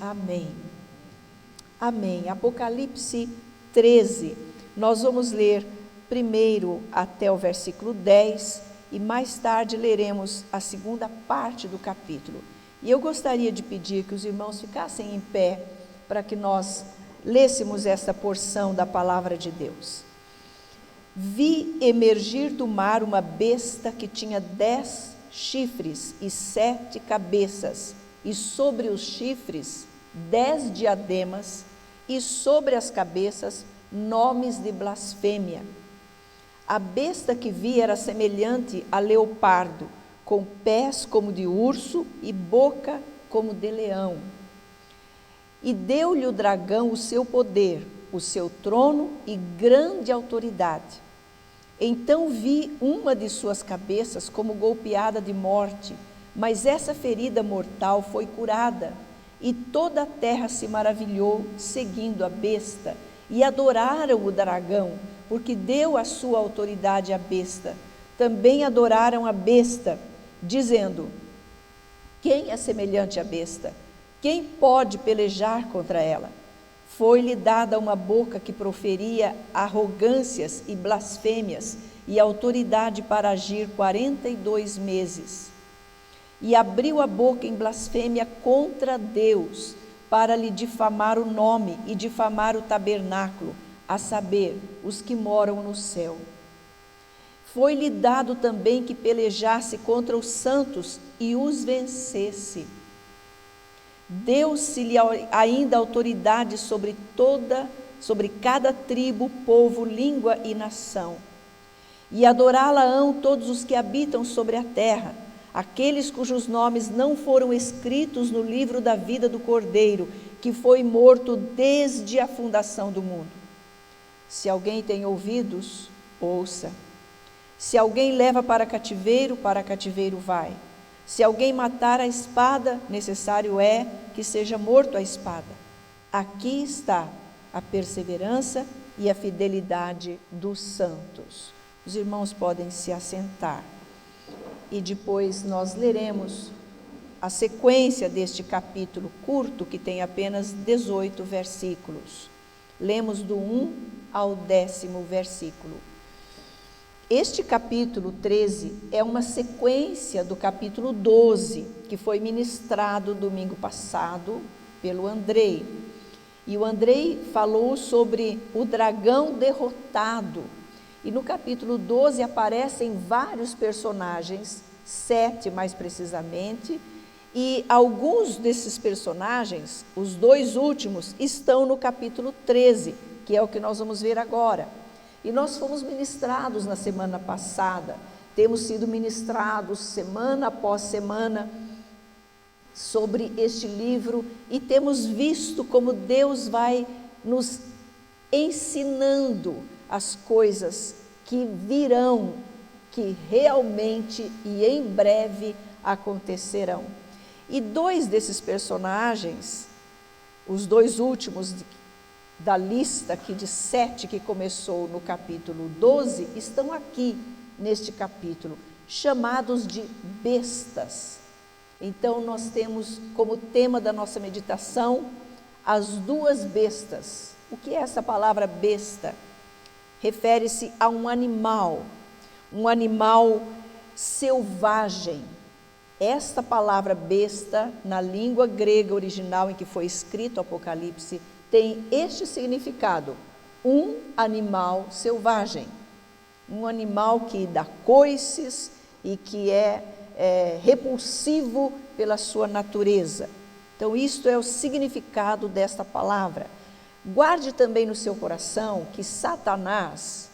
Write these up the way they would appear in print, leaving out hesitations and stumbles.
Amém. Amém. Apocalipse 13. Nós vamos ler primeiro até o versículo 10 e mais tarde leremos a segunda parte do capítulo. E eu gostaria de pedir que os irmãos ficassem em pé para que nós lêssemos esta porção da palavra de Deus. Vi emergir do mar uma besta que tinha 10 chifres e 7 cabeças, e sobre os chifres 10 diademas, e sobre as cabeças nomes de blasfêmia. A besta que vi era semelhante a leopardo, com pés como de urso e boca como de leão. E deu-lhe o dragão o seu poder, o seu trono e grande autoridade. Então vi uma de suas cabeças como golpeada de morte, mas essa ferida mortal foi curada, e toda a terra se maravilhou, seguindo a besta, e adoraram o dragão, porque deu a sua autoridade à besta. Também adoraram a besta, dizendo: quem é semelhante à besta? Quem pode pelejar contra ela? Foi-lhe dada uma boca que proferia arrogâncias e blasfêmias, e autoridade para agir 42 meses. E abriu a boca em blasfêmia contra Deus, para lhe difamar o nome e difamar o tabernáculo, a saber, os que moram no céu. Foi-lhe dado também que pelejasse contra os santos e os vencesse. Deu-se-lhe ainda autoridade sobre cada tribo, povo, língua e nação. E adorá-la-ão todos os que habitam sobre a terra, aqueles cujos nomes não foram escritos no livro da vida do Cordeiro, que foi morto desde a fundação do mundo. Se alguém tem ouvidos, ouça. Se alguém leva para cativeiro vai. Se alguém matar a espada, necessário é que seja morto a espada. Aqui está a perseverança e a fidelidade dos santos. Os irmãos podem se assentar. E depois nós leremos a sequência deste capítulo curto, que tem apenas 18 versículos. Lemos do 1 ao 10º versículo. Este capítulo 13 é uma sequência do capítulo 12, que foi ministrado domingo passado pelo Andrei. E o Andrei falou sobre o dragão derrotado. E no capítulo 12 aparecem vários personagens, 7 mais precisamente, e alguns desses personagens, os 2 últimos, estão no capítulo 13, que é o que nós vamos ver agora. E nós fomos ministrados na semana passada, temos sido ministrados semana após semana sobre este livro e temos visto como Deus vai nos ensinando as coisas que virão, que realmente e em breve acontecerão. E 2 desses personagens, os 2 últimos da lista aqui de 7 que começou no capítulo 12, estão aqui neste capítulo, chamados de bestas. Então nós temos como tema da nossa meditação as 2 bestas. O que é essa palavra besta? Refere-se a um animal selvagem. Esta palavra besta, na língua grega original em que foi escrito o Apocalipse, tem este significado: um animal selvagem, um animal que dá coices e que é repulsivo pela sua natureza. Então, isto é o significado desta palavra. Guarde também no seu coração que Satanás,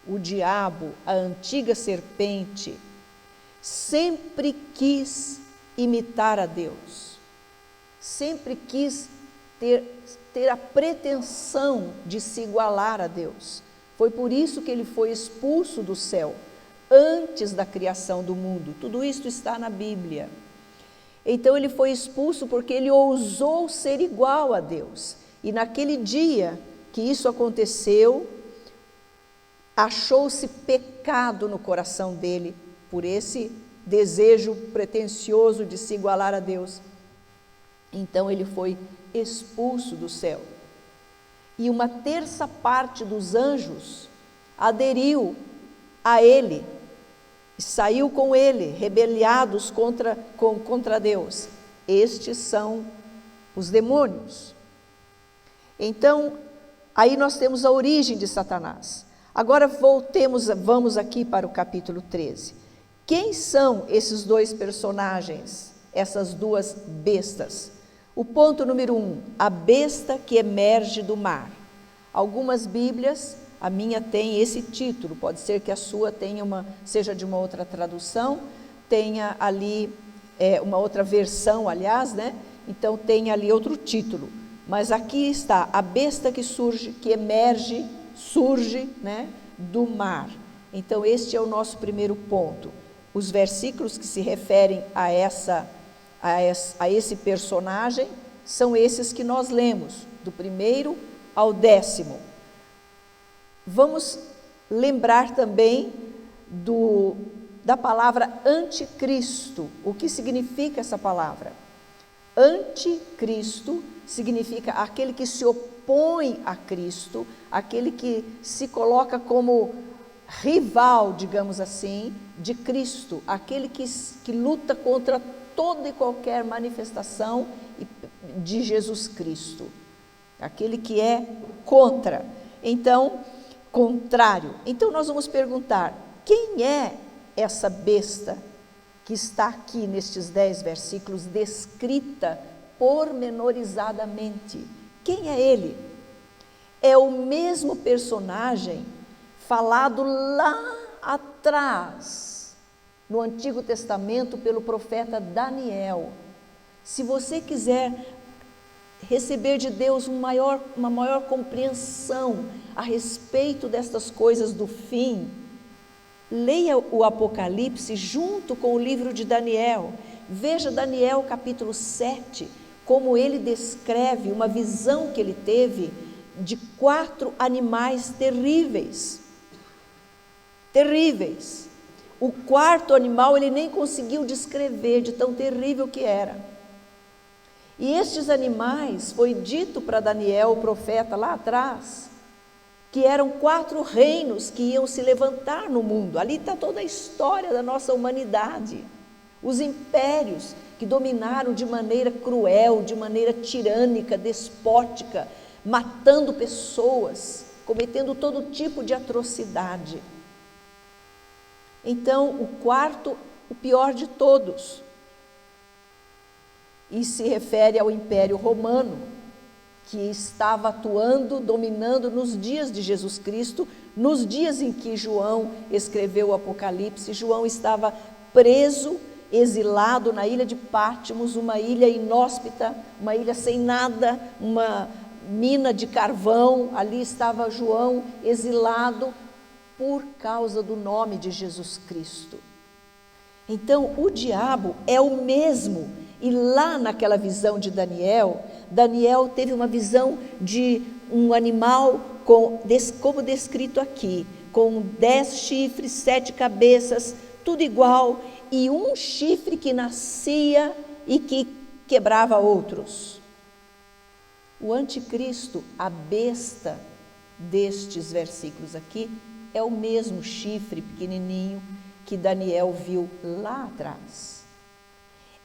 o diabo, a antiga serpente, sempre quis imitar a Deus, sempre quis ter a pretensão de se igualar a Deus. Foi por isso que ele foi expulso do céu, antes da criação do mundo. Tudo isso está na Bíblia. Então ele foi expulso porque ele ousou ser igual a Deus. E naquele dia que isso aconteceu, achou-se pecado no coração dele, por esse desejo pretensioso de se igualar a Deus. Então ele foi expulso do céu. E uma terça parte dos anjos aderiu a ele, e saiu com ele, rebeliados contra Deus. Estes são os demônios. Então, aí nós temos a origem de Satanás. Agora vamos aqui para o capítulo 13. Quem são esses dois personagens, essas duas bestas? O ponto número 1, a besta que emerge do mar. Algumas Bíblias, a minha tem esse título, pode ser que a sua seja de uma outra tradução, tenha ali uma outra versão, aliás, né? Então tem ali outro título. Mas aqui está, a besta que surge, surge, né, do mar. Então este é o nosso primeiro ponto. Os versículos que se referem a esse personagem são esses que nós lemos, do 1º ao 10º. Vamos lembrar também da palavra anticristo. O que significa essa palavra? Anticristo significa aquele que se opõe a Cristo, aquele que se coloca como rival, digamos assim, de Cristo, aquele que luta contra toda e qualquer manifestação de Jesus Cristo, aquele que é contra. Então, contrário. Então nós vamos perguntar, quem é essa besta que está aqui nestes 10 versículos, descrita pormenorizadamente? Quem é ele? É o mesmo personagem falado lá atrás, no Antigo Testamento, pelo profeta Daniel. Se você quiser receber de Deus uma maior compreensão a respeito destas coisas do fim, leia o Apocalipse junto com o livro de Daniel. Veja Daniel capítulo 7, como ele descreve uma visão que ele teve de 4 animais terríveis. Terríveis. O 4º animal ele nem conseguiu descrever de tão terrível que era. E estes animais, foi dito para Daniel, o profeta, lá atrás, que eram 4 reinos que iam se levantar no mundo. Ali está toda a história da nossa humanidade. Os impérios que dominaram de maneira cruel, de maneira tirânica, despótica, matando pessoas, cometendo todo tipo de atrocidade. Então, o 4º, o pior de todos, e se refere ao Império Romano, que estava atuando, dominando nos dias de Jesus Cristo, nos dias em que João escreveu o Apocalipse. João estava preso, exilado na ilha de Patmos, uma ilha inóspita, uma ilha sem nada, uma mina de carvão. Ali estava João exilado por causa do nome de Jesus Cristo. Então, o diabo é o mesmo. E lá naquela visão de Daniel, Daniel teve uma visão de um animal, como descrito aqui, com 10 chifres, 7 cabeças, tudo igual, e um chifre que nascia e que quebrava outros. O anticristo, a besta destes versículos aqui, é o mesmo chifre pequenininho que Daniel viu lá atrás.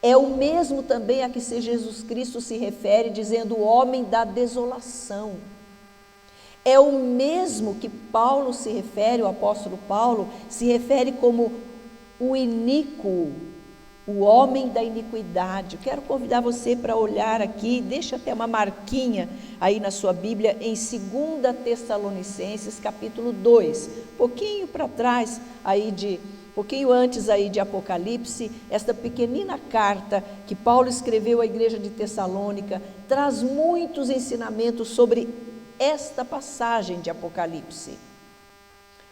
É o mesmo também a que Jesus Cristo se refere, dizendo o homem da desolação. É o mesmo que Paulo se refere, o apóstolo Paulo, se refere como o iníquo, o homem da iniquidade. Eu quero convidar você para olhar aqui, deixa até uma marquinha aí na sua Bíblia, em 2 Tessalonicenses, capítulo 2, pouquinho para trás pouquinho antes aí de Apocalipse. Esta pequenina carta que Paulo escreveu à igreja de Tessalônica traz muitos ensinamentos sobre esta passagem de Apocalipse.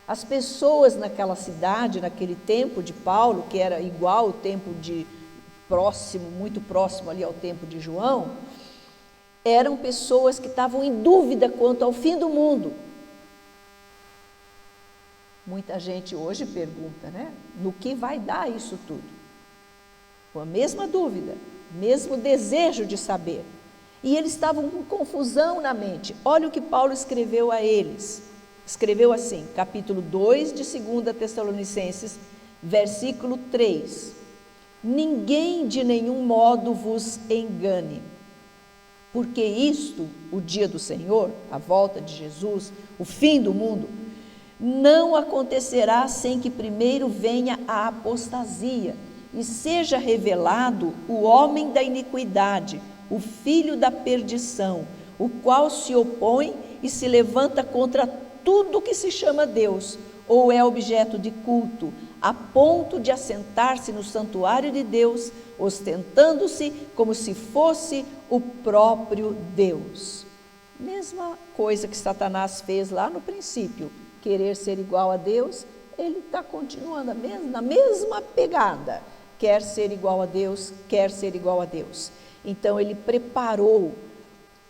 As pessoas naquela cidade, naquele tempo de Paulo, que era igual ao tempo muito próximo ali ao tempo de João, eram pessoas que estavam em dúvida quanto ao fim do mundo. Muita gente hoje pergunta, né? No que vai dar isso tudo? Com a mesma dúvida. mesmo desejo de saber. E eles estavam com confusão na mente. Olha o que Paulo escreveu a eles. Escreveu assim, capítulo 2 de 2 Tessalonicenses, versículo 3. Ninguém de nenhum modo vos engane, porque isto, o dia do Senhor, a volta de Jesus, o fim do mundo, não acontecerá sem que primeiro venha a apostasia e seja revelado o homem da iniquidade, o filho da perdição, o qual se opõe e se levanta contra tudo que se chama Deus, ou é objeto de culto, a ponto de assentar-se no santuário de Deus, ostentando-se como se fosse o próprio Deus. Mesma coisa que Satanás fez lá no princípio, querer ser igual a Deus, ele está continuando na mesma pegada, quer ser igual a Deus, quer ser igual a Deus. Então ele preparou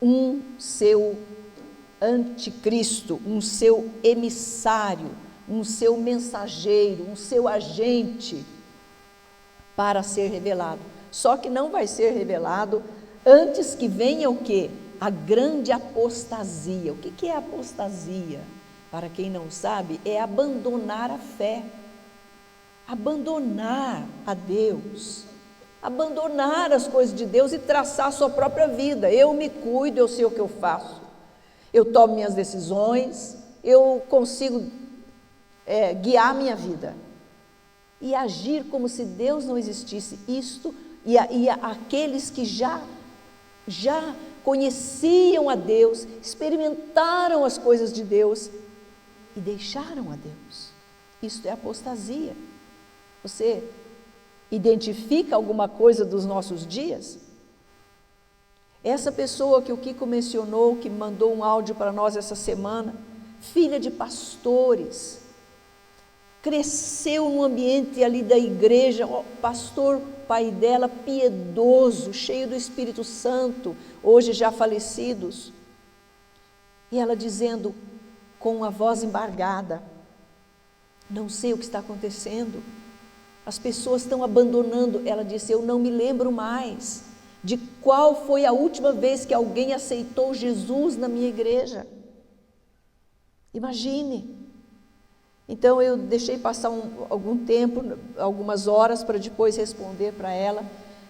um seu anticristo, um seu emissário, um seu mensageiro, um seu agente para ser revelado. Só que não vai ser revelado antes que venha o quê? A grande apostasia. O que é apostasia? Para quem não sabe, é abandonar a fé, abandonar a Deus, abandonar as coisas de Deus e traçar a sua própria vida. Eu me cuido, eu sei o que eu faço, eu tomo minhas decisões, eu consigo guiar minha vida e agir como se Deus não existisse. Isto e aqueles que já conheciam a Deus, experimentaram as coisas de Deus e deixaram a Deus. Isto é apostasia. Você identifica alguma coisa dos nossos dias? Essa pessoa que o Kiko mencionou, que mandou um áudio para nós essa semana, filha de pastores, cresceu no ambiente ali da igreja, o pastor, pai dela, piedoso, cheio do Espírito Santo, hoje já falecidos. E ela dizendo, com a voz embargada, não sei o que está acontecendo, as pessoas estão abandonando. Ela disse, eu não me lembro mais de qual foi a última vez que alguém aceitou Jesus na minha igreja. Imagine. Então eu deixei passar algum tempo, algumas horas, para depois responder para ela.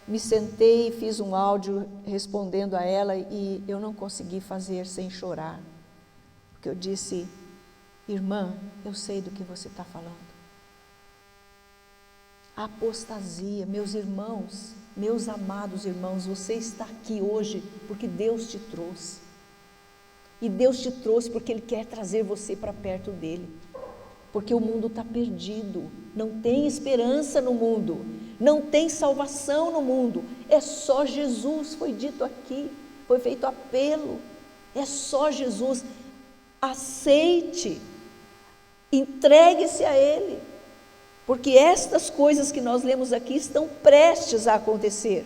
Me sentei e fiz um áudio respondendo a ela e eu não consegui fazer sem chorar. Porque eu disse, irmã, eu sei do que você está falando. A apostasia, meus irmãos, meus amados irmãos, você está aqui hoje porque Deus te trouxe. E Deus te trouxe porque Ele quer trazer você para perto dEle. Porque o mundo está perdido, não tem esperança no mundo, não tem salvação no mundo, é só Jesus, foi dito aqui, foi feito apelo, é só Jesus. Aceite, entregue-se a Ele, porque estas coisas que nós lemos aqui estão prestes a acontecer.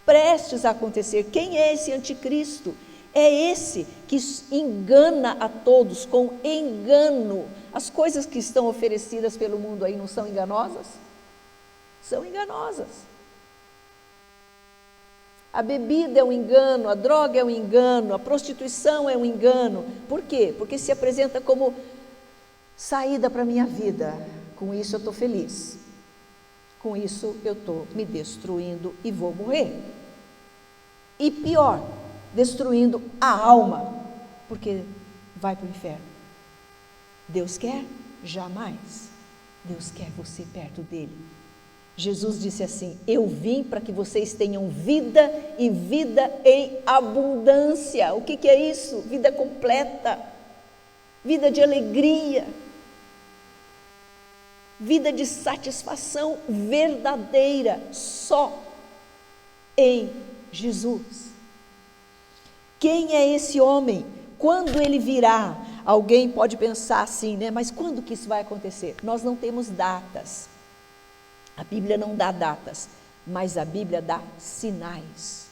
Prestes a acontecer. Quem é esse anticristo? É esse que engana a todos com engano. As coisas que estão oferecidas pelo mundo aí não são enganosas? São enganosas. A bebida é um engano, a droga é um engano, a prostituição é um engano. Por quê? Porque se apresenta como saída para a minha vida. Com isso eu estou feliz. Com isso eu estou me destruindo e vou morrer. E pior, destruindo a alma, porque vai para o inferno. Deus quer? Jamais. Deus quer você perto dele. Jesus disse assim, eu vim para que vocês tenham vida e vida em abundância. O que é isso? Vida completa, vida de alegria, vida de satisfação verdadeira, só em Jesus. Quem é esse homem? Quando ele virá? Alguém pode pensar assim, né? Mas quando que isso vai acontecer? Nós não temos datas. A Bíblia não dá datas, mas a Bíblia dá sinais.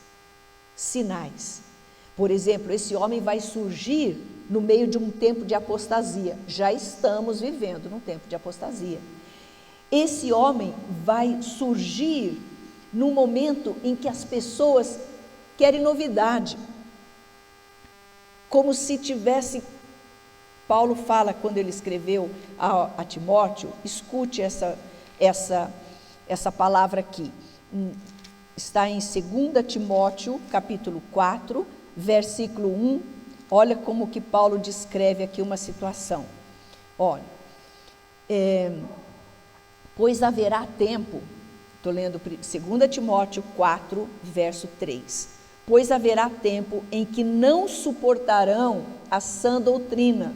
Sinais. Por exemplo, esse homem vai surgir no meio de um tempo de apostasia. Já estamos vivendo num tempo de apostasia. Esse homem vai surgir num momento em que as pessoas querem novidade, como se tivesse. Paulo fala, quando ele escreveu a Timóteo, escute essa palavra aqui, está em 2 Timóteo, capítulo 4, versículo 1, olha como que Paulo descreve aqui uma situação. Olha, pois haverá tempo, estou lendo 2 Timóteo 4, verso 3, pois haverá tempo em que não suportarão a sã doutrina,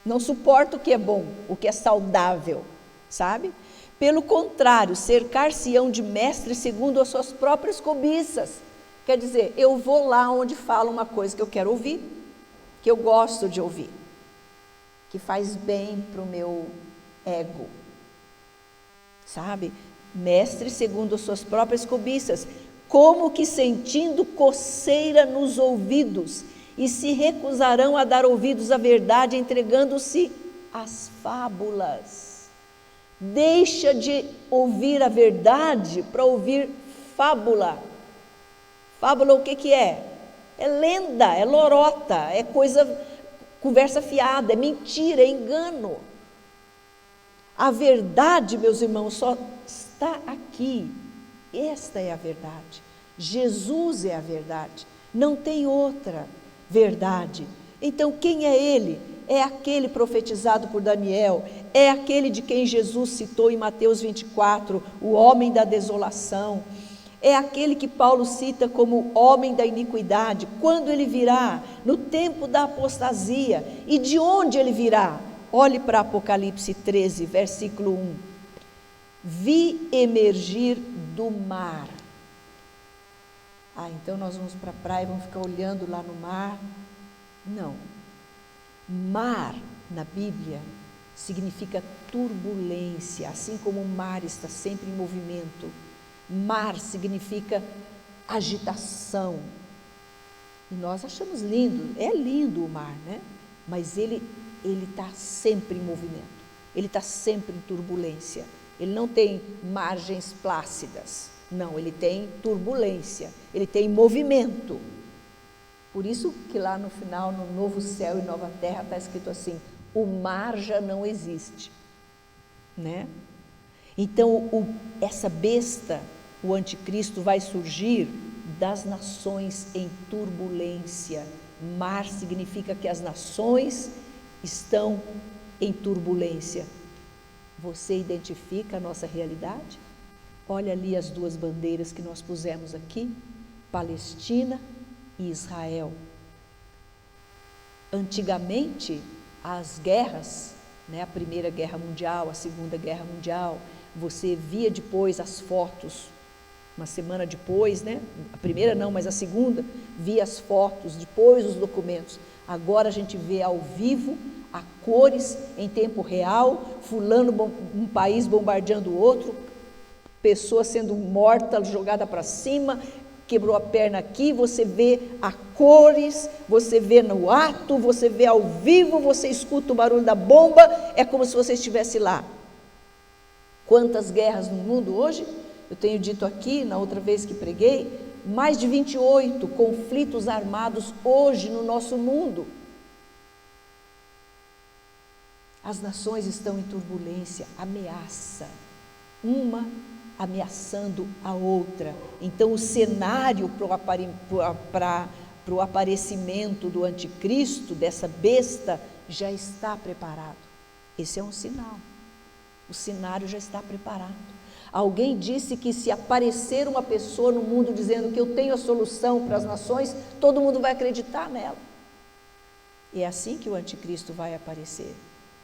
não suporta o que é bom, o que é saudável, sabe? Pelo contrário, cercar-se-ão de mestres segundo as suas próprias cobiças. Quer dizer, eu vou lá onde fala uma coisa que eu quero ouvir, que eu gosto de ouvir, que faz bem para o meu ego, sabe? Mestres segundo as suas próprias cobiças, como que sentindo coceira nos ouvidos, e se recusarão a dar ouvidos à verdade, entregando-se às fábulas. Deixa de ouvir a verdade para ouvir fábula. Fábula o que é? É lenda, é lorota, é conversa fiada, é mentira, é engano. A verdade, meus irmãos, só está aqui. Esta é a verdade. Jesus é a verdade. Não tem outra verdade. Então, quem é ele? É aquele profetizado por Daniel, é aquele de quem Jesus citou em Mateus 24, o homem da desolação, é aquele que Paulo cita como homem da iniquidade. Quando ele virá? No tempo da apostasia. E de onde ele virá? Olhe para Apocalipse 13, versículo 1. Vi emergir do mar. Então nós vamos para a praia e vamos ficar olhando lá no mar. Não. Mar, na Bíblia, significa turbulência, assim como o mar está sempre em movimento. Mar significa agitação. E nós achamos lindo, é lindo o mar, né? Mas ele está sempre em movimento, ele está sempre em turbulência. Ele não tem margens plácidas, não, ele tem turbulência, ele tem movimento. Por isso que lá no final, no novo céu e nova terra, está escrito assim: o mar já não existe, né? Então, essa besta, o anticristo, vai surgir das nações em turbulência. Mar significa que as nações estão em turbulência. Você identifica a nossa realidade? Olha ali as duas bandeiras que nós pusemos aqui, Palestina e Israel. Antigamente, as guerras, né, a Primeira Guerra Mundial, a Segunda Guerra Mundial, você via depois as fotos, uma semana depois, né? A primeira não, mas a segunda, via as fotos, depois os documentos. Agora a gente vê ao vivo, a cores, em tempo real, fulano, um país bombardeando o outro, pessoa sendo morta, jogada para cima, quebrou a perna aqui, você vê a cores, você vê no ato, você vê ao vivo, você escuta o barulho da bomba, é como se você estivesse lá. Quantas guerras no mundo hoje? Eu tenho dito aqui, na outra vez que preguei, mais de 28 conflitos armados hoje no nosso mundo. As nações estão em turbulência, ameaça, uma ameaçando a outra. Então o cenário para o aparecimento do anticristo, dessa besta, já está preparado. Esse é um sinal. O cenário já está preparado. Alguém disse que se aparecer uma pessoa no mundo dizendo que eu tenho a solução para as nações, todo mundo vai acreditar nela. E é assim que o anticristo vai aparecer,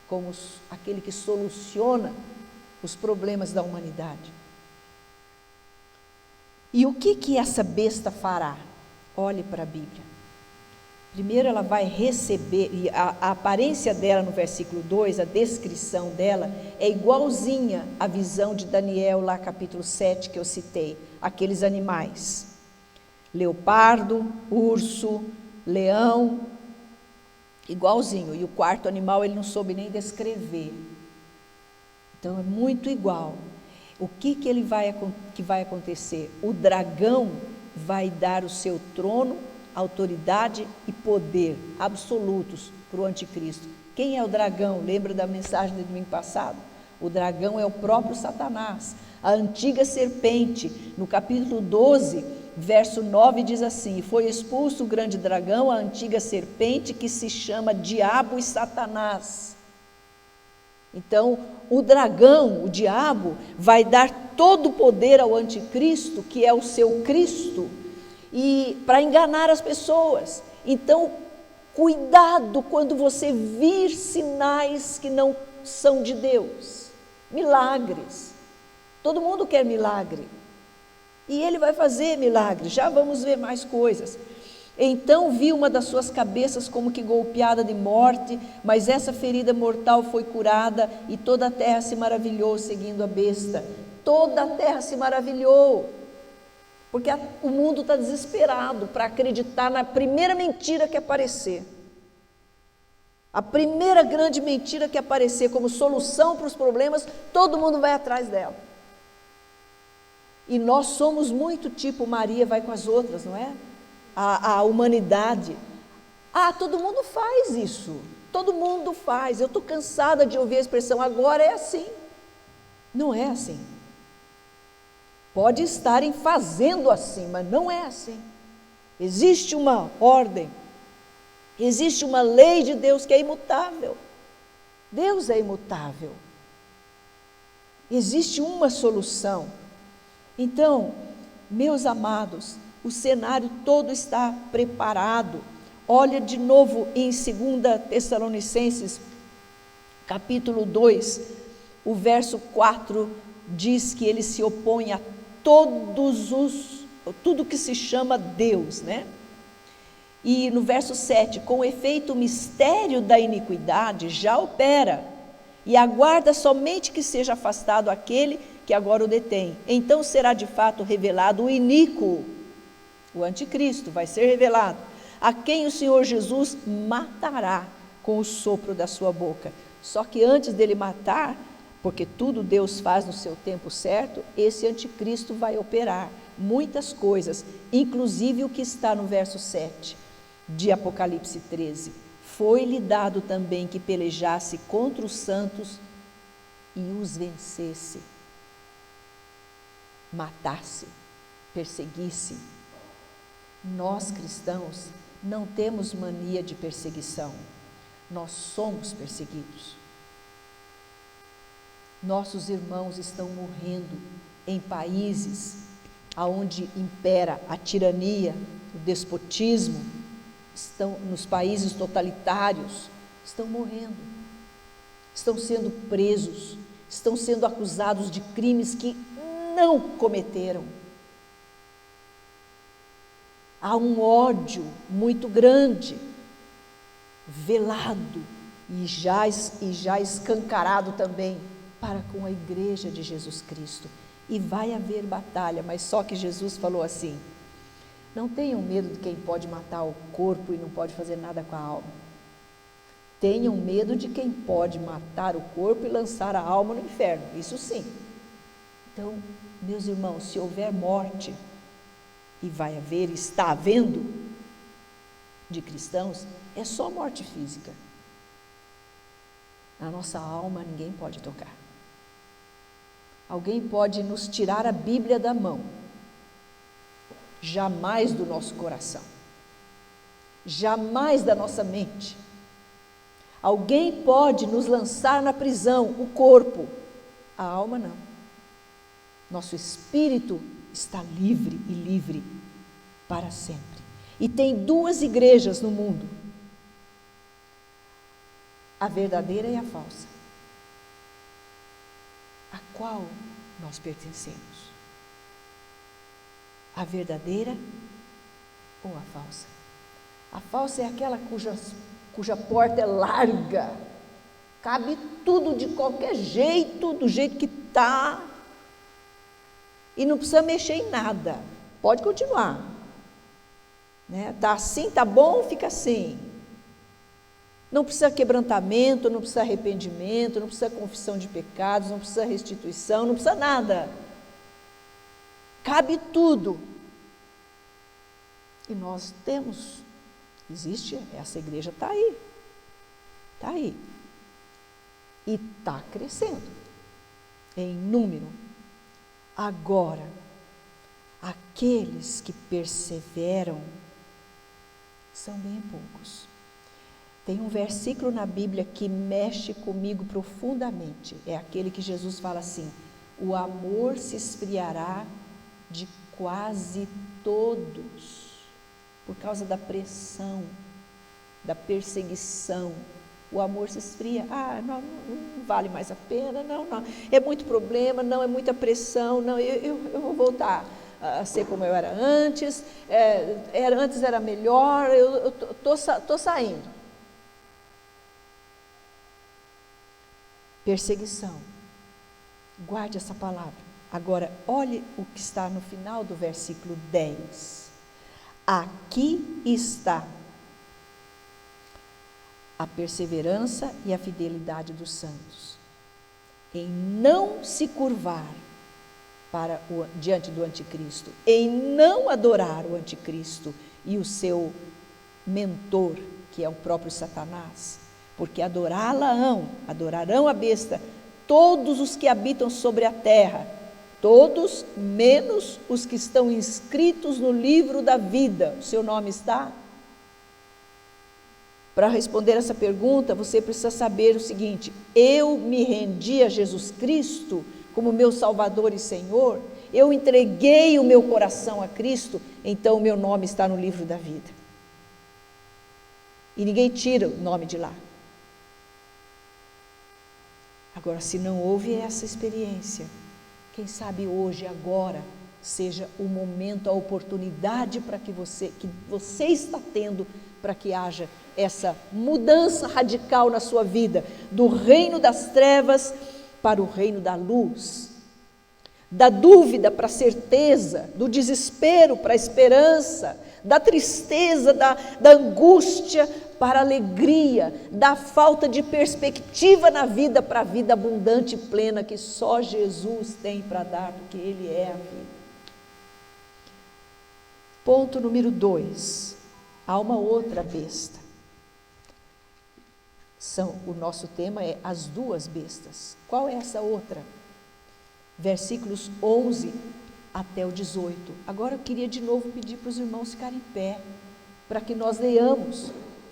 como aquele que soluciona os problemas da humanidade. E o que essa besta fará? Olhe para a Bíblia. Primeiro ela vai receber, e a aparência dela no versículo 2, a descrição dela, é igualzinha à visão de Daniel lá capítulo 7 que eu citei, aqueles animais. Leopardo, urso, leão, igualzinho. E o quarto animal ele não soube nem descrever. Então é muito igual. O que vai acontecer? O dragão vai dar o seu trono, autoridade e poder absolutos para o anticristo. Quem é o dragão? Lembra da mensagem do domingo passado? O dragão é o próprio Satanás, a antiga serpente. No capítulo 12, verso 9 diz assim: foi expulso o grande dragão, a antiga serpente, que se chama Diabo e Satanás. Então, o dragão, o diabo, vai dar todo o poder ao anticristo, que é o seu Cristo, e para enganar as pessoas. Então, cuidado quando você vir sinais que não são de Deus. Milagres. Todo mundo quer milagre. E ele vai fazer milagres. Já vamos ver mais coisas. Então vi uma das suas cabeças como que golpeada de morte, mas essa ferida mortal foi curada, e toda a terra se maravilhou seguindo a besta. Toda a terra se maravilhou, porque o mundo está desesperado para acreditar na primeira mentira que aparecer. A primeira grande mentira que aparecer como solução para os problemas, todo mundo vai atrás dela. E nós somos muito tipo Maria vai com as outras, não é? A humanidade. Todo mundo faz isso, todo mundo faz. Eu estou cansada de ouvir a expressão, agora é assim. Não é assim. Pode estarem fazendo assim, mas não é assim. Existe uma ordem, existe uma lei de Deus que é imutável. Deus é imutável. Existe uma solução. Então, meus amados, o cenário todo está preparado. Olha de novo em 2 Tessalonicenses, capítulo 2, o verso 4 diz que ele se opõe a tudo que se chama Deus, né? E no verso 7, com efeito o mistério da iniquidade já opera, e aguarda somente que seja afastado aquele que agora o detém. Então será de fato revelado o iníquo, o anticristo vai ser revelado, a quem o Senhor Jesus matará com o sopro da sua boca. Só que antes dele matar, porque tudo Deus faz no seu tempo certo, esse anticristo vai operar muitas coisas, inclusive o que está no verso 7 de Apocalipse 13. Foi-lhe dado também que pelejasse contra os santos e os vencesse, matasse, perseguisse. Nós cristãos não temos mania de perseguição, nós somos perseguidos. Nossos irmãos estão morrendo em países onde impera a tirania, o despotismo, estão nos países totalitários, estão morrendo, estão sendo presos, estão sendo acusados de crimes que não cometeram. Há um ódio muito grande, velado e já escancarado também para com a igreja de Jesus Cristo. E vai haver batalha, mas só que Jesus falou assim: não tenham medo de quem pode matar o corpo e não pode fazer nada com a alma. Tenham medo de quem pode matar o corpo e lançar a alma no inferno, isso sim. Então, meus irmãos, se houver morte, e vai haver, está havendo, de cristãos, é só morte física. A nossa alma ninguém pode tocar. Alguém pode nos tirar a Bíblia da mão, jamais do nosso coração, jamais da nossa mente. Alguém pode nos lançar na prisão, o corpo, a alma não. Nosso espírito está livre e livre para sempre. E tem duas igrejas no mundo: a verdadeira e a falsa. A qual nós pertencemos? A verdadeira ou a falsa? A falsa é aquela cuja porta é larga, cabe tudo de qualquer jeito, do jeito que está, e não precisa mexer em nada, pode continuar, né? Tá assim, tá bom, fica assim. Não precisa quebrantamento, não precisa arrependimento, não precisa confissão de pecados, não precisa restituição, não precisa nada. Cabe tudo. E nós temos, existe, essa igreja está aí. Está aí. E está crescendo em número. Agora, aqueles que perseveram são bem poucos. Tem um versículo na Bíblia que mexe comigo profundamente. É aquele que Jesus fala assim: o amor se esfriará de quase todos, por causa da pressão, da perseguição. O amor se esfria. Não vale mais a pena, não, é muito problema, não, é muita pressão, não, eu vou voltar a ser como eu era antes, antes era melhor, eu estou saindo. Perseguição. Guarde essa palavra. Agora, olhe o que está no final do versículo 10. Aqui está a perseverança e a fidelidade dos santos, em não se curvar diante do anticristo, em não adorar o anticristo e o seu mentor, que é o próprio Satanás, porque adorarão a besta, todos os que habitam sobre a terra, todos menos os que estão inscritos no livro da vida. O seu nome está? Para responder essa pergunta, você precisa saber o seguinte: eu me rendi a Jesus Cristo como meu Salvador e Senhor, eu entreguei o meu coração a Cristo, então o meu nome está no livro da vida. E ninguém tira o nome de lá. Agora, se não houve essa experiência, quem sabe hoje, agora, seja o momento, a oportunidade para que você está tendo, para que haja essa mudança radical na sua vida, do reino das trevas para o reino da luz, da dúvida para a certeza, do desespero para a esperança, da tristeza, da angústia para a alegria, da falta de perspectiva na vida para a vida abundante e plena que só Jesus tem para dar, porque Ele é a vida. Ponto número 2, há uma outra besta. O nosso tema é as duas bestas. Qual é essa outra? Versículos 11 até o 18. Agora eu queria de novo pedir para os irmãos ficarem em pé, para que nós leiamos,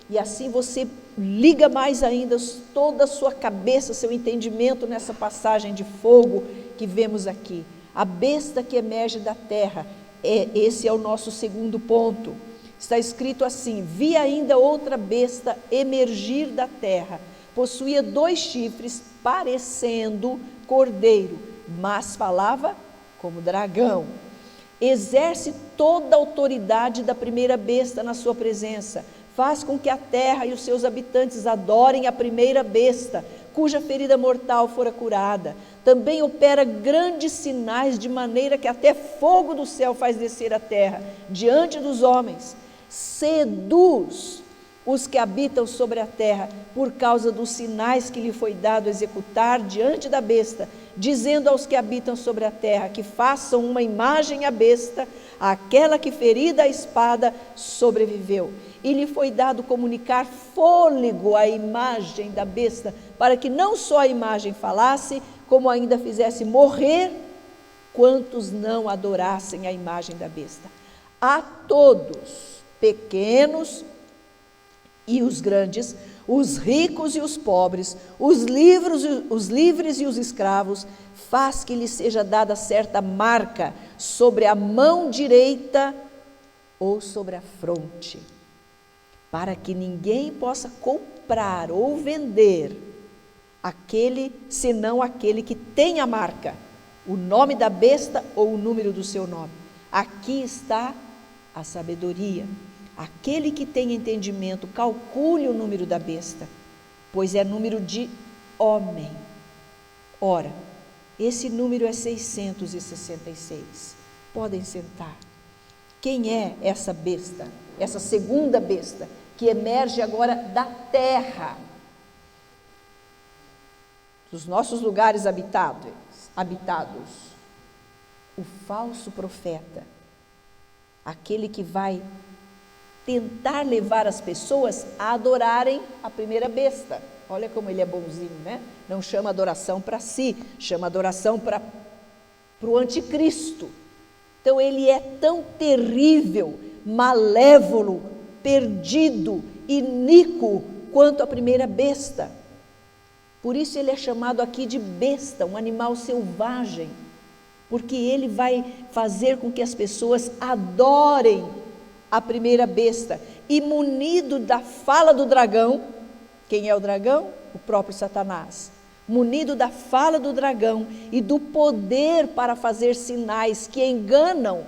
e assim você liga mais ainda toda a sua cabeça, seu entendimento nessa passagem de fogo que vemos aqui. A besta que emerge da terra, esse é o nosso segundo ponto. Está escrito assim: vi ainda outra besta emergir da terra, possuía 2 chifres, parecendo cordeiro, mas falava como dragão. Exerce toda a autoridade da primeira besta na sua presença, faz com que a terra e os seus habitantes adorem a primeira besta, cuja ferida mortal fora curada. Também opera grandes sinais, de maneira que até fogo do céu faz descer a terra diante dos homens. Seduz os que habitam sobre a terra por causa dos sinais que lhe foi dado executar diante da besta, dizendo aos que habitam sobre a terra que façam uma imagem à besta, aquela que ferida a espada sobreviveu. E lhe foi dado comunicar fôlego à imagem da besta, para que não só a imagem falasse, como ainda fizesse morrer quantos não adorassem a imagem da besta. A todos, pequenos e os grandes, os ricos e os pobres, os livres e os escravos, faz que lhe seja dada certa marca sobre a mão direita ou sobre a fronte, para que ninguém possa comprar ou vender senão aquele que tem a marca, o nome da besta ou o número do seu nome. Aqui está a sabedoria. Aquele que tem entendimento, calcule o número da besta, pois é número de homem. Ora, esse número é 666. Podem sentar. Quem é essa besta? Essa segunda besta que emerge agora da terra, dos nossos lugares habitados, o falso profeta, aquele que vai tentar levar as pessoas a adorarem a primeira besta. Olha como ele é bonzinho, né? Não chama adoração para si, chama adoração para o anticristo. Então ele é tão terrível, malévolo, perdido, iníquo quanto a primeira besta. Por isso ele é chamado aqui de besta, um animal selvagem, porque ele vai fazer com que as pessoas adorem a primeira besta, e munido da fala do dragão. Quem é o dragão? O próprio Satanás. Munido da fala do dragão e do poder para fazer sinais que enganam,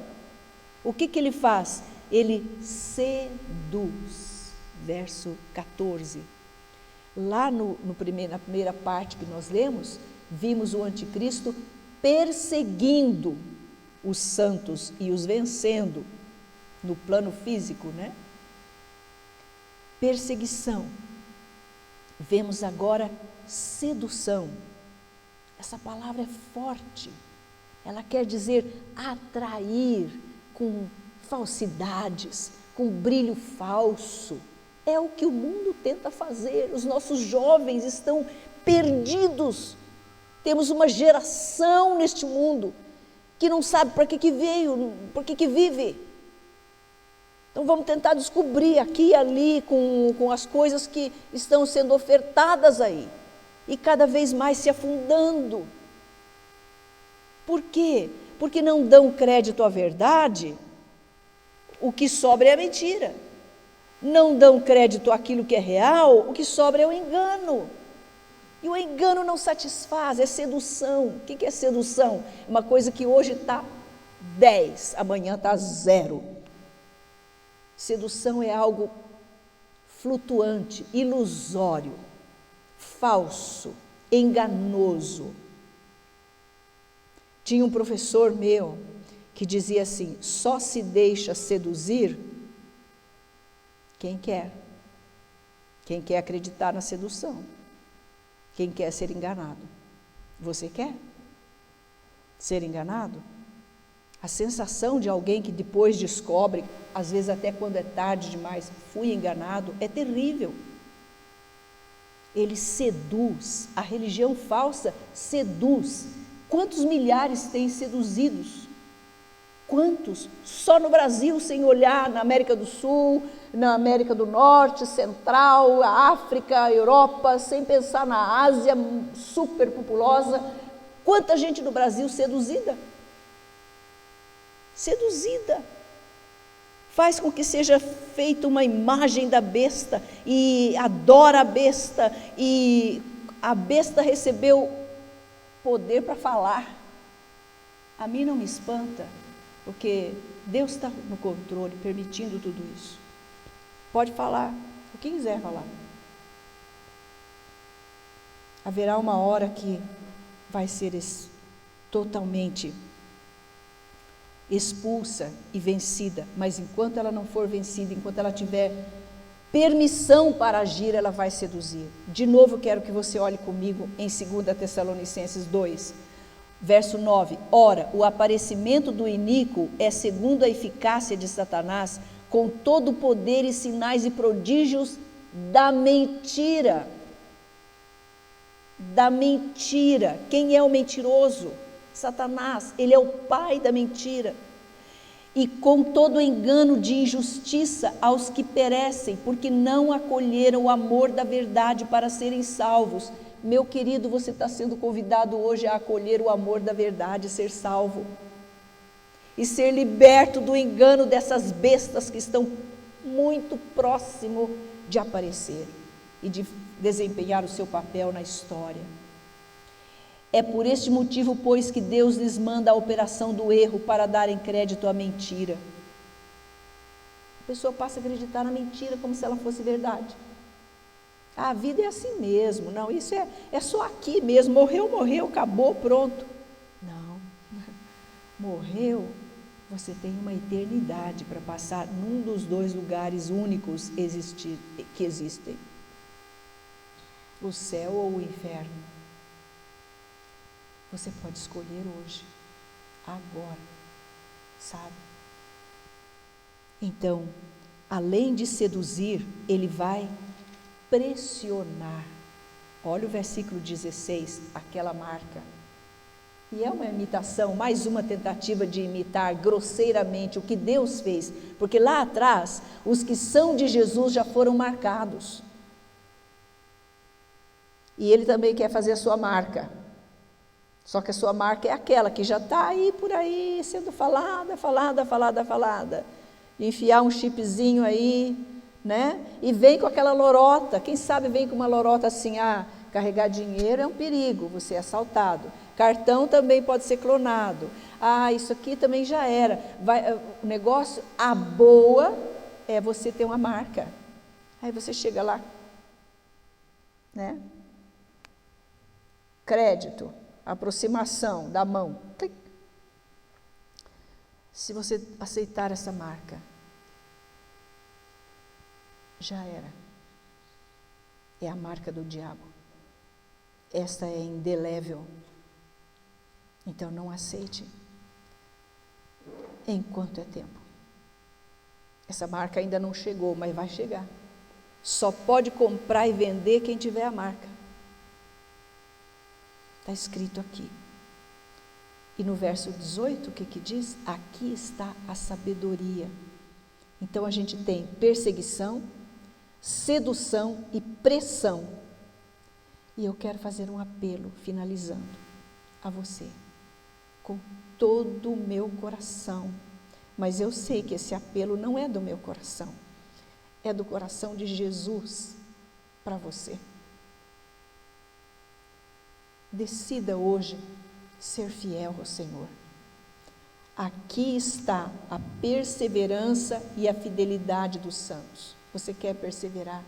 o que ele faz? Ele seduz. Verso 14. Lá na primeira parte que nós lemos, vimos o anticristo perseguindo os santos e os vencendo no plano físico, né? Perseguição. Vemos agora sedução. Essa palavra é forte. Ela quer dizer atrair com falsidades, com brilho falso. É o que o mundo tenta fazer. Os nossos jovens estão perdidos. Temos uma geração neste mundo que não sabe para que veio, por que vive. Então vamos tentar descobrir aqui e ali com as coisas que estão sendo ofertadas aí. E cada vez mais se afundando. Por quê? Porque não dão crédito à verdade, o que sobra é a mentira. Não dão crédito àquilo que é real, o que sobra é o engano. E o engano não satisfaz, é sedução. O que é sedução? Uma coisa que hoje está 10, amanhã está 0. Sedução é algo flutuante, ilusório, falso, enganoso. Tinha um professor meu que dizia assim: só se deixa seduzir quem quer acreditar na sedução, quem quer ser enganado. Você quer ser enganado? A sensação de alguém que depois descobre, às vezes até quando é tarde demais, fui enganado, é terrível. Ele seduz, a religião falsa seduz. Quantos milhares tem seduzidos? Quantos? Só no Brasil, sem olhar na América do Sul, na América do Norte, Central, a África, a Europa, sem pensar na Ásia, super populosa. Quanta gente no Brasil seduzida? Seduzida. Faz com que seja feita uma imagem da besta e adora a besta, e a besta recebeu poder para falar. A mim não me espanta, porque Deus está no controle, permitindo tudo isso. Pode falar o que quiser falar. Haverá uma hora que vai ser totalmente expulsa e vencida, mas enquanto ela não for vencida, enquanto ela tiver permissão para agir, ela vai seduzir. De novo, quero que você olhe comigo em 2 Tessalonicenses 2, verso 9. Ora, o aparecimento do iníquo é segundo a eficácia de Satanás, com todo o poder e sinais e prodígios da mentira. Da mentira. Quem é o mentiroso? Satanás. Ele é o pai da mentira. E com todo engano de injustiça aos que perecem, porque não acolheram o amor da verdade para serem salvos. Meu querido, você está sendo convidado hoje a acolher o amor da verdade, ser salvo. E ser liberto do engano dessas bestas que estão muito próximo de aparecer e de desempenhar o seu papel na história. É por este motivo, pois, que Deus lhes manda a operação do erro para darem crédito à mentira. A pessoa passa a acreditar na mentira como se ela fosse verdade. A vida é assim mesmo, não, isso é só aqui mesmo, morreu, acabou, pronto. Não, morreu, você tem uma eternidade para passar num dos dois lugares únicos que existem: o céu ou o inferno. Você pode escolher hoje, agora, sabe? Então, além de seduzir, ele vai pressionar. Olha o versículo 16, aquela marca. E é uma imitação, mais uma tentativa de imitar grosseiramente o que Deus fez, porque lá atrás, os que são de Jesus já foram marcados. E ele também quer fazer a sua marca. Só que a sua marca é aquela que já está aí por aí, sendo falada. Enfiar um chipzinho aí, né? E vem com aquela lorota. Quem sabe vem com uma lorota assim: carregar dinheiro é um perigo, você é assaltado. Cartão também pode ser clonado. Isso aqui também já era. O negócio, a boa é você ter uma marca. Aí você chega lá, né? Crédito, aproximação da mão. Clic. Se você aceitar essa marca, já era. É a marca do diabo. Esta é indelével. Então não aceite enquanto é tempo. Essa marca ainda não chegou, mas vai chegar. Só pode comprar e vender quem tiver a marca. Está escrito aqui. E no verso 18, o que diz? Aqui está a sabedoria. Então a gente tem perseguição, sedução e pressão. E eu quero fazer um apelo, finalizando, a você, com todo o meu coração. Mas eu sei que esse apelo não é do meu coração, é do coração de Jesus para você. Decida hoje ser fiel ao Senhor. Aqui está a perseverança e a fidelidade dos santos. Você quer perseverar?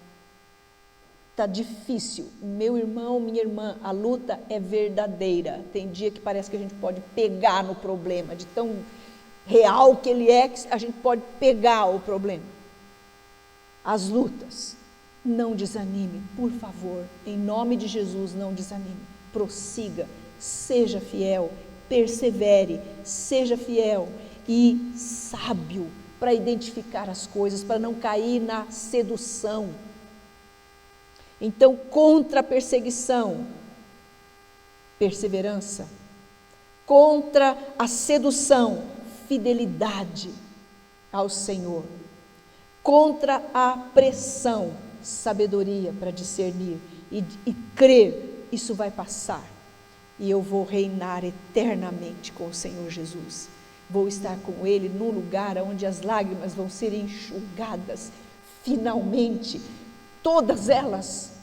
Está difícil, meu irmão, minha irmã, a luta é verdadeira. Tem dia que parece que a gente pode pegar no problema, de tão real que ele é, que a gente pode pegar o problema. As lutas, não desanime, por favor, em nome de Jesus, não desanime. Prossiga, seja fiel, persevere, seja fiel e sábio para identificar as coisas, para não cair na sedução. Então, contra a perseguição, perseverança. Contra a sedução, fidelidade ao Senhor. Contra a pressão, sabedoria para discernir e crer, isso vai passar. E eu vou reinar eternamente com o Senhor Jesus. Vou estar com Ele num lugar onde as lágrimas vão ser enxugadas, finalmente, todas elas.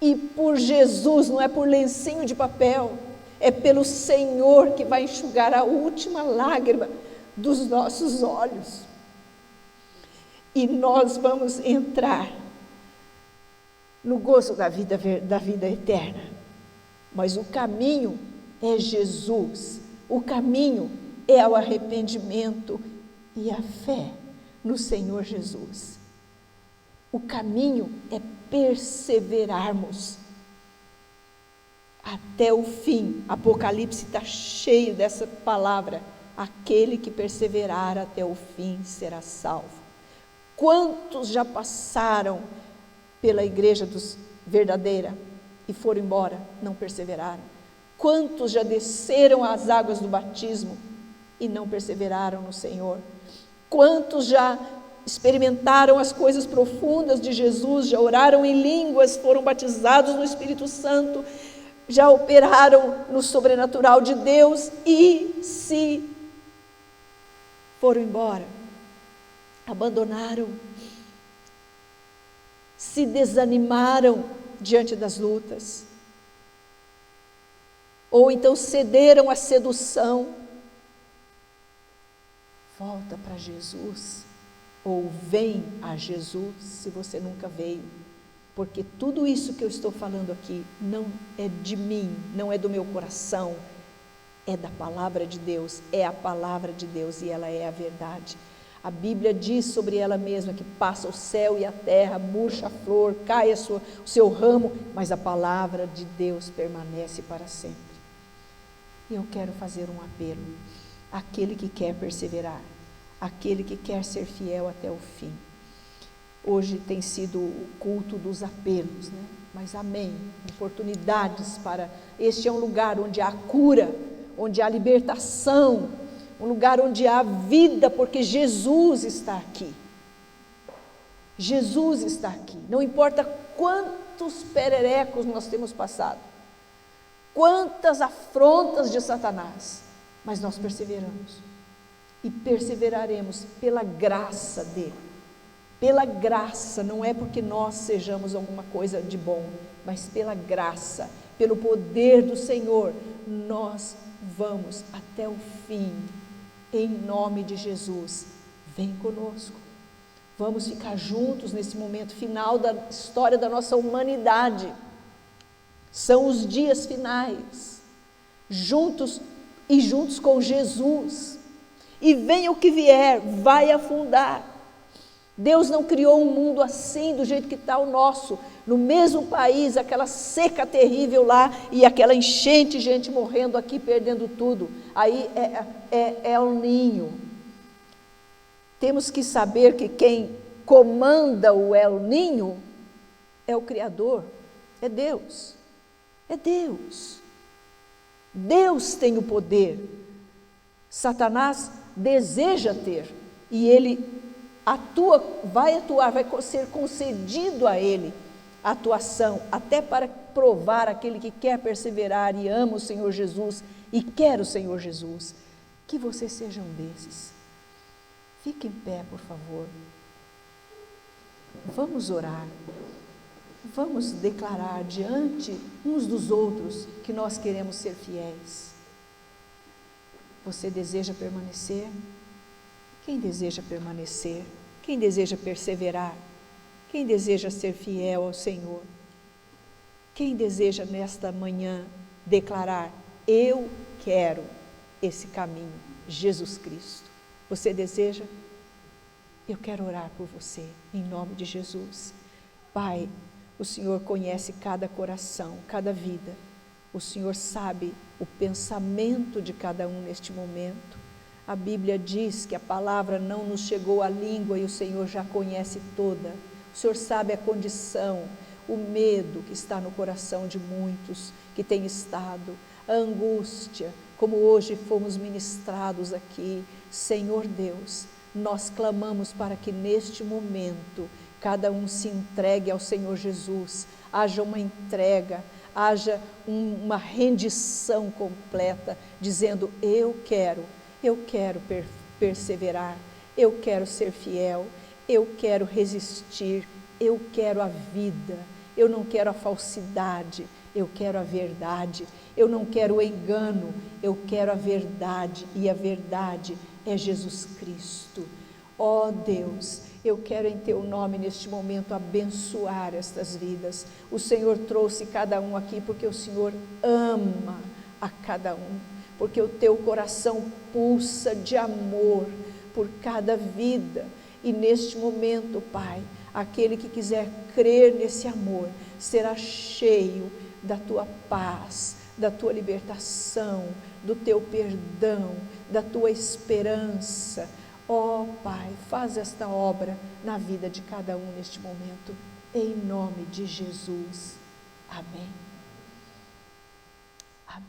E por Jesus, não é por lencinho de papel, é pelo Senhor que vai enxugar a última lágrima dos nossos olhos. E nós vamos entrar no gozo da vida eterna. Mas o caminho é Jesus, o caminho é o arrependimento e a fé no Senhor Jesus. O caminho é perseverarmos até o fim. Apocalipse está cheio dessa palavra: aquele que perseverar até o fim será salvo. Quantos já passaram pela igreja verdadeira e foram embora, não perseveraram? Quantos já desceram as águas do batismo e não perseveraram no Senhor? Quantos já experimentaram as coisas profundas de Jesus, já oraram em línguas, foram batizados no Espírito Santo, já operaram no sobrenatural de Deus e se foram embora, abandonaram, se desanimaram diante das lutas, ou então cederam à sedução? Volta para Jesus, ou vem a Jesus se você nunca veio, porque tudo isso que eu estou falando aqui não é de mim, não é do meu coração, é da palavra de Deus, é a palavra de Deus e ela é a verdade. A Bíblia diz sobre ela mesma que passa o céu e a terra, murcha a flor, cai o seu ramo, mas a palavra de Deus permanece para sempre. E eu quero fazer um apelo àquele que quer perseverar, àquele que quer ser fiel até o fim. Hoje tem sido o culto dos apelos, né? Mas amém, oportunidades para... Este é um lugar onde há cura, onde há libertação, um lugar onde há vida, porque Jesus está aqui. Jesus está aqui. Não importa quantos pererecos nós temos passado, quantas afrontas de Satanás, mas nós perseveramos. E perseveraremos pela graça dele. Pela graça, não é porque nós sejamos alguma coisa de bom, mas pela graça, pelo poder do Senhor, nós vamos até o fim. Em nome de Jesus, vem conosco. Vamos ficar juntos nesse momento final da história da nossa humanidade. São os dias finais, juntos com Jesus. E venha o que vier, vai afundar. Deus não criou um mundo assim, do jeito que está o nosso, no mesmo país, aquela seca terrível lá, e aquela enchente, gente morrendo aqui, perdendo tudo. Aí é o ninho. Temos que saber que quem comanda o El Ninho é o Criador, é Deus. É Deus. Deus tem o poder. Satanás deseja ter, e ele vai ser concedido a ele a atuação, até para provar aquele que quer perseverar e ama o Senhor Jesus e quer o Senhor Jesus, que você seja um desses. Fique em pé, por favor. Vamos orar. Vamos declarar diante uns dos outros que nós queremos ser fiéis. Você deseja permanecer? Quem deseja permanecer? Quem deseja perseverar? Quem deseja ser fiel ao Senhor? Quem deseja nesta manhã declarar: eu quero esse caminho, Jesus Cristo? Você deseja? Eu quero orar por você, em nome de Jesus. Pai, o Senhor conhece cada coração, cada vida. O Senhor sabe o pensamento de cada um neste momento. A Bíblia diz que a palavra não nos chegou à língua e o Senhor já conhece toda. O Senhor sabe a condição, o medo que está no coração de muitos que têm estado, a angústia, como hoje fomos ministrados aqui. Senhor Deus, nós clamamos para que neste momento cada um se entregue ao Senhor Jesus, haja uma entrega, haja uma rendição completa, dizendo: eu quero perseverar, eu quero ser fiel, eu quero resistir, eu quero a vida, eu não quero a falsidade, eu quero a verdade, eu não quero o engano, eu quero a verdade, e a verdade é Jesus Cristo. Ó Deus, eu quero em Teu nome neste momento abençoar estas vidas. O Senhor trouxe cada um aqui porque o Senhor ama a cada um, porque o Teu coração pulsa de amor por cada vida. E neste momento, Pai, aquele que quiser crer nesse amor será cheio da Tua paz, da Tua libertação, do Teu perdão, da Tua esperança. Ó Pai, faz esta obra na vida de cada um neste momento, em nome de Jesus. Amém.